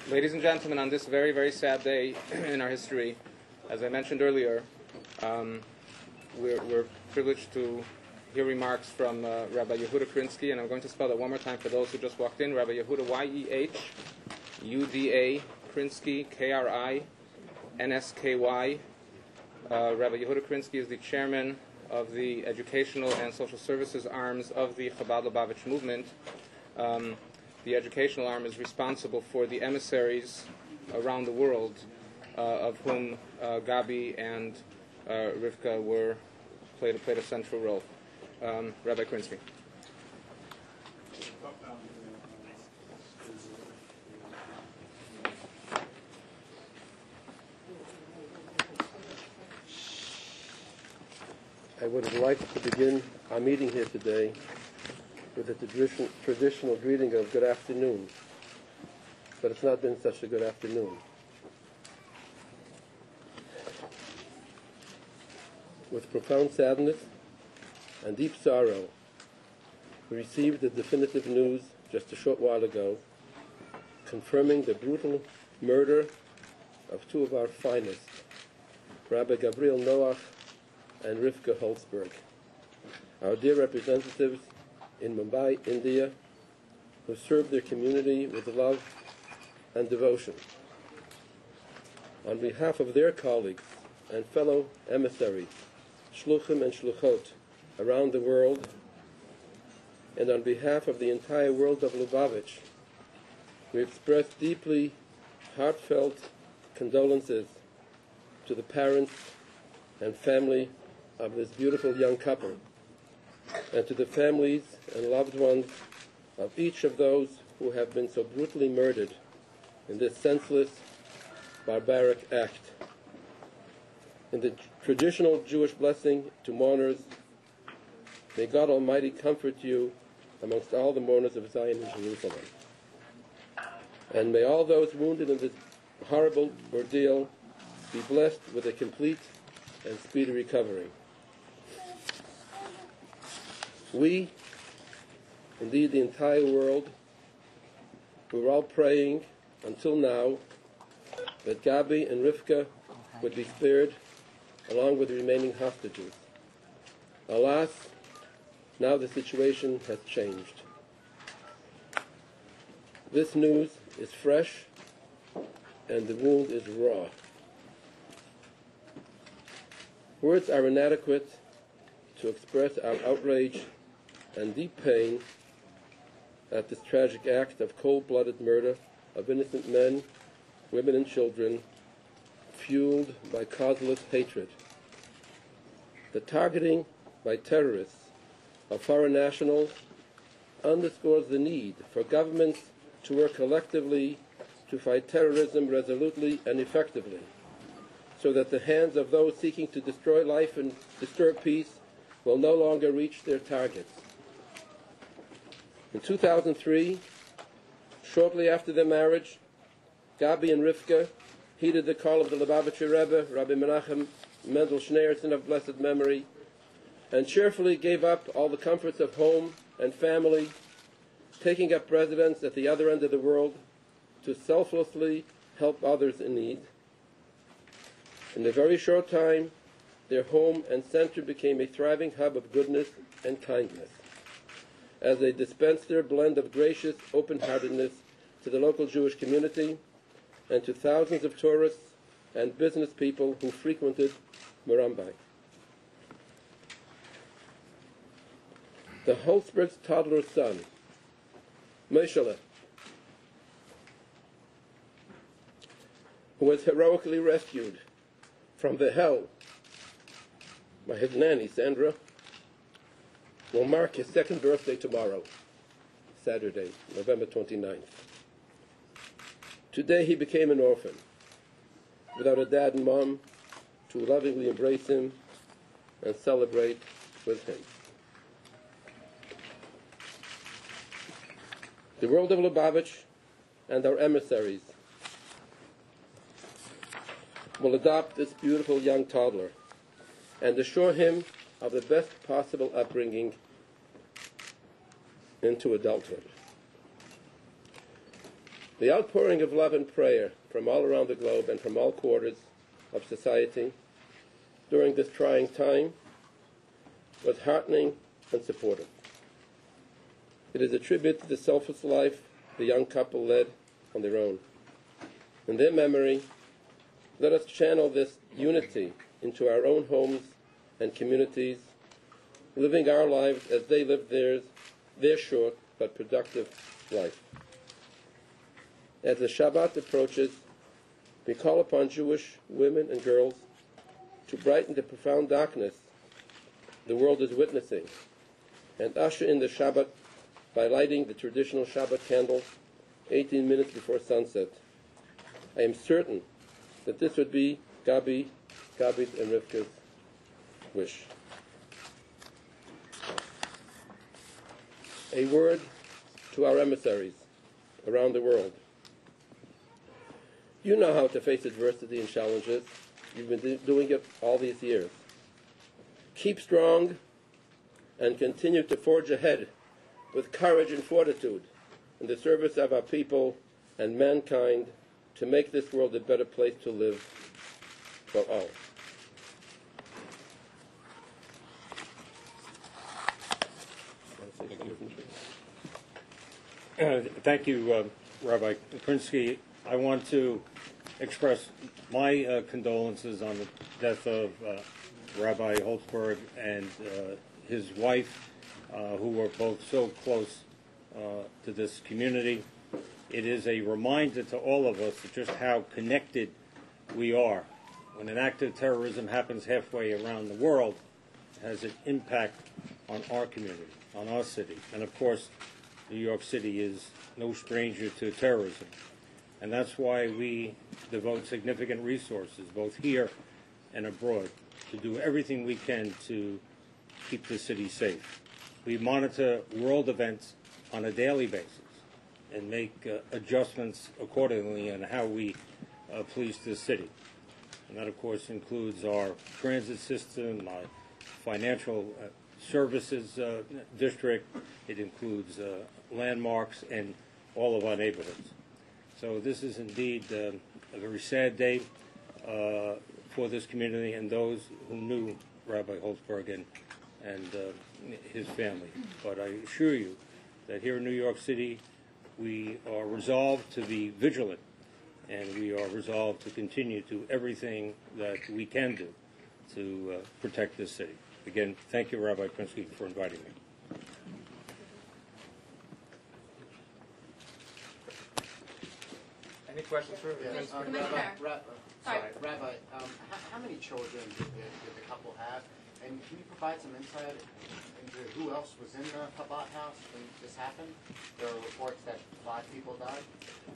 Ladies and gentlemen, on this very, very sad day in our history, as I mentioned earlier, we're privileged to hear remarks from Rabbi Yehuda Krinsky, and I'm going to spell it one more time for those who just walked in. Rabbi Yehuda, Y-E-H-U-D-A, Krinsky, K-R-I-N-S-K-Y. Rabbi Yehuda Krinsky is the chairman of the educational and social services arms of the Chabad Lubavitch movement. The educational arm is responsible for the emissaries around the world, of whom Gabi and Rivka played a central role. Rabbi Krinsky. I would have liked to begin our meeting here today with the traditional greeting of good afternoon, but it's not been such a good afternoon. With profound sadness and deep sorrow, we received the definitive news just a short while ago, confirming the brutal murder of two of our finest, Rabbi Gabriel Noach and Rivka Holzberg, our dear representatives in Mumbai, India, who served their community with love and devotion. On behalf of their colleagues and fellow emissaries, shluchim and shluchot, around the world, and on behalf of the entire world of Lubavitch, we express deeply heartfelt condolences to the parents and family of this beautiful young couple, and to the families and loved ones of each of those who have been so brutally murdered in this senseless, barbaric act. In the traditional Jewish blessing to mourners, may God Almighty comfort you amongst all the mourners of Zion and Jerusalem. And may all those wounded in this horrible ordeal be blessed with a complete and speedy recovery. We, indeed the entire world, we were all praying until now that Gabi and Rivka would be spared along with the remaining hostages. Alas, now the situation has changed. This news is fresh and the wound is raw. Words are inadequate to express our outrage and deep pain at this tragic act of cold-blooded murder of innocent men, women, and children, fueled by causeless hatred. The targeting by terrorists of foreign nationals underscores the need for governments to work collectively to fight terrorism resolutely and effectively, so that the hands of those seeking to destroy life and disturb peace will no longer reach their targets. In 2003, shortly after their marriage, Gabi and Rivka heeded the call of the Lubavitcher Rebbe, Rabbi Menachem Mendel Schneerson of blessed memory, and cheerfully gave up all the comforts of home and family, taking up residence at the other end of the world to selflessly help others in need. In a very short time, their home and center became a thriving hub of goodness and kindness, as they dispensed their blend of gracious open-heartedness to the local Jewish community and to thousands of tourists and business people who frequented Morambai. The Holzberg's toddler son, Moshe, who was heroically rescued from the hell by his nanny, Sandra, will mark his second birthday tomorrow, Saturday, November 29th. Today he became an orphan, without a dad and mom to lovingly embrace him and celebrate with him. The world of Lubavitch and our emissaries will adopt this beautiful young toddler and assure him of the best possible upbringing into adulthood. The outpouring of love and prayer from all around the globe and from all quarters of society during this trying time was heartening and supportive. It is a tribute to the selfless life the young couple led on their own. In their memory, let us channel this unity into our own homes and communities, living our lives as they lived theirs, their short but productive life. As the Shabbat approaches, we call upon Jewish women and girls to brighten the profound darkness the world is witnessing and usher in the Shabbat by lighting the traditional Shabbat candles 18 minutes before sunset. I am certain that this would be Gabi's and Rivka's wish. A word to our emissaries around the world. You know how to face adversity and challenges. You've been doing it all these years. Keep strong and continue to forge ahead with courage and fortitude in the service of our people and mankind to make this world a better place to live for all. Thank you, Rabbi Krinsky. I want to express my condolences on the death of Rabbi Holtzberg and his wife, who were both so close to this community. It is a reminder to all of us just how connected we are. When an act of terrorism happens halfway around the world, it has an impact on our community, on our city. And of course, New York City is no stranger to terrorism. And that's why we devote significant resources, both here and abroad, to do everything we can to keep the city safe. We monitor world events on a daily basis and make adjustments accordingly on how we police the city. And that, of course, includes our transit system, our financial services district. It includes landmarks and all of our neighborhoods. So this is indeed a very sad day for this community and those who knew Rabbi Holtzberg and his family. But I assure you that here in New York City, we are resolved to be vigilant, and we are resolved to continue to do everything that we can do to protect this city. Again, thank you, Rabbi Krinsky, for inviting me. Any questions for Yes, Rabbi, how many children did the couple have? And can you provide some insight into who else was in the Chabad house when this happened? There are reports that 5 people died.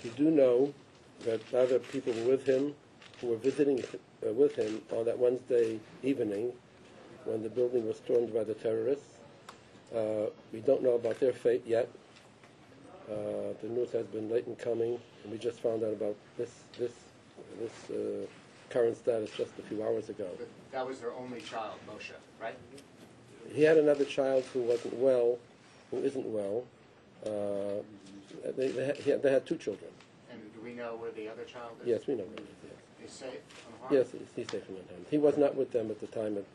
We do know that other people were with him, who were visiting with him on that Wednesday evening when the building was stormed by the terrorists. We don't know about their fate yet. The news has been late in coming, and we just found out about this current status just a few hours ago. But that was their only child, Moshe, right? He had another child who isn't well. They had 2 children. And do we know where the other child is? Yes, we know where he is. Is safe, unharmed? Yes, he's safe and unharmed. He was not with them at the time in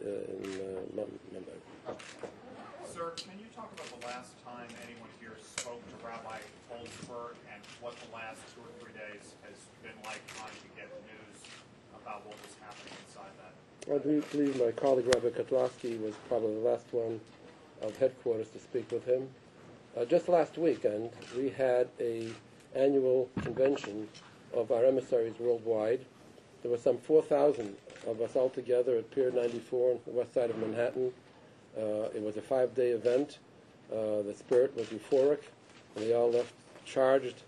Mumbai. Sir, can you talk about the last time anyone here spoke to Rabbi Holtzberg and what the last 2 or 3 days has been like trying to get news about what was happening inside that? I believe my colleague Rabbi Kotlarski was probably the last one of headquarters to speak with him. Just last weekend, we had an annual convention of our emissaries worldwide. There were some 4,000 of us all together at Pier 94 on the west side of Manhattan. It was a 5-day event. The spirit was euphoric, and we all left charged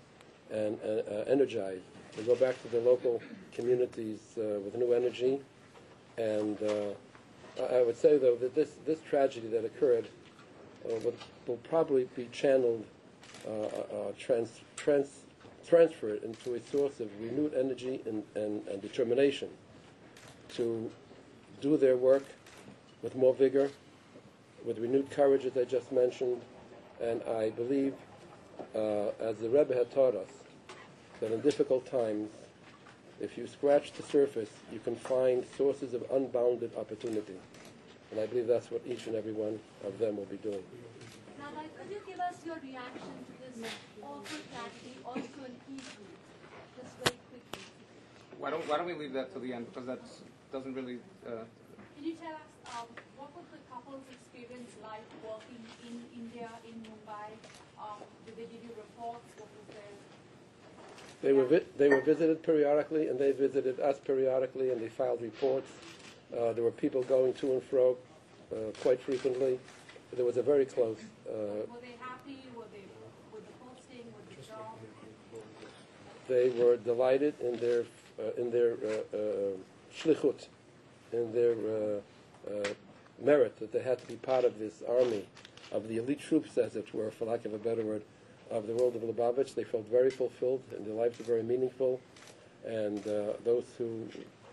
and energized to go back to the local communities with new energy. And I would say, though, that this tragedy that occurred will probably be channeled, transferred into a source of renewed energy and determination to do their work with more vigor with renewed courage, as I just mentioned, and I believe, as the Rebbe had taught us, that in difficult times, if you scratch the surface, you can find sources of unbounded opportunity. And I believe that's what each and every one of them will be doing. Rabbi, could you give us your reaction to this awful tragedy also in Hebrew, just very quickly? Why don't we leave that to the end, because that doesn't really... Can you tell us what was the couple's experience like working in India, in Mumbai? Did they give you reports? What was their... They were visited periodically, and they visited us periodically, and they filed reports. There were people going to and fro quite frequently. There was a very close... were they happy? Were they with the posting, with the job? They were delighted in their shlichut, in their merit that they had to be part of this army of the elite troops, as it were, for lack of a better word, of the world of Lubavitch. They felt very fulfilled, and their lives were very meaningful. And those who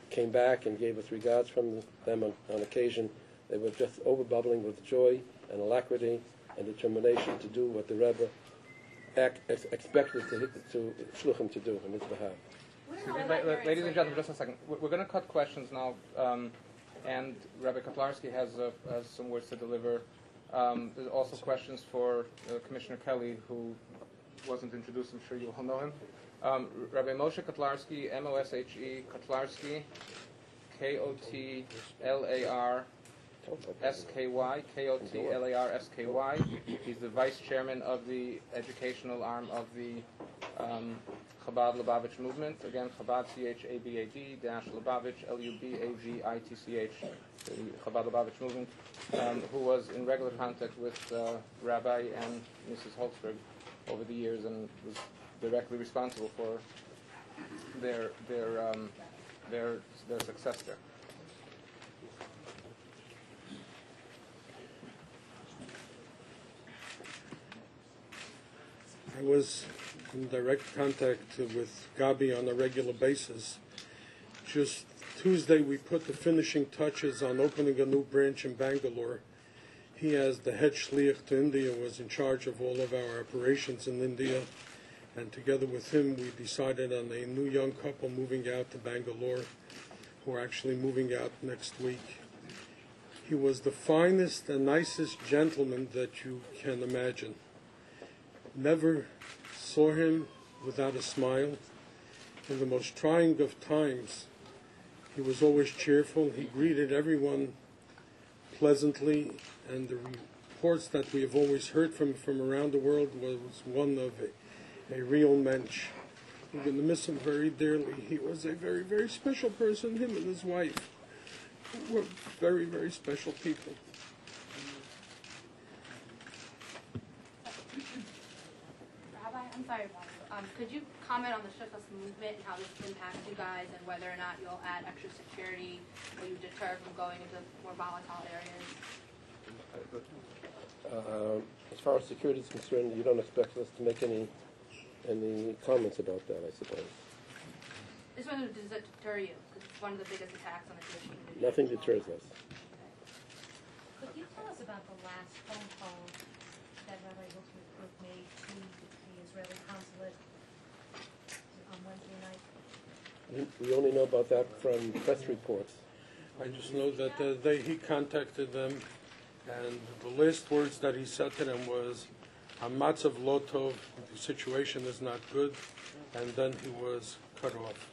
came back and gave us regards from them on occasion, they were just overbubbling with joy and alacrity and determination to do what the Rebbe expected to shluchim to do on his behalf. Ladies and gentlemen, just a second. We're going to cut questions now, and Rabbi Kotlarski has some words to deliver. There's also questions for Commissioner Kelly, who wasn't introduced. I'm sure you all know him. Rabbi Moshe Kotlarski, M-O-S-H-E, Kotlarski, K-O-T-L-A-R-S-K-Y, K-O-T-L-A-R-S-K-Y. He's the vice chairman of the educational arm of the Chabad Lubavitch movement. Again, Chabad, C-H-A-B-A-D, dash Lubavitch, L-U-B-A-V-I-T-C-H, the Chabad Lubavitch movement, who was in regular contact with Rabbi and Mrs. Holzberg over the years and was directly responsible for their success there. I was in direct contact with Gabi on a regular basis. Just Tuesday we put the finishing touches on opening a new branch in Bangalore. He, as the head shliach to India, was in charge of all of our operations in India, and together with him we decided on a new young couple moving out to Bangalore, who are actually moving out next week. He was the finest and nicest gentleman that you can imagine. Never saw him without a smile. In the most trying of times, he was always cheerful. He greeted everyone pleasantly, and the reports that we have always heard from around the world was one of a real mensch. We're going to miss him very dearly. He was a very, very special person. Him and his wife were very, very special people. I'm sorry, Bob. Could you comment on the Shlichus movement and how this impacts you guys, and whether or not you'll add extra security or you deter from going into more volatile areas? As far as security is concerned, you don't expect us to make any comments about that, I suppose. This one does it deter you? Because it's one of the biggest attacks on the Jewish community. Nothing deters us. Could you tell us about the last phone call that Rabbi Hilton made to the Israeli consulate on Wednesday night? We only know about that from press reports. I just know that he contacted them, and the last words that he said to them was, "Hamatzav lo tov," the situation is not good, and then he was cut off.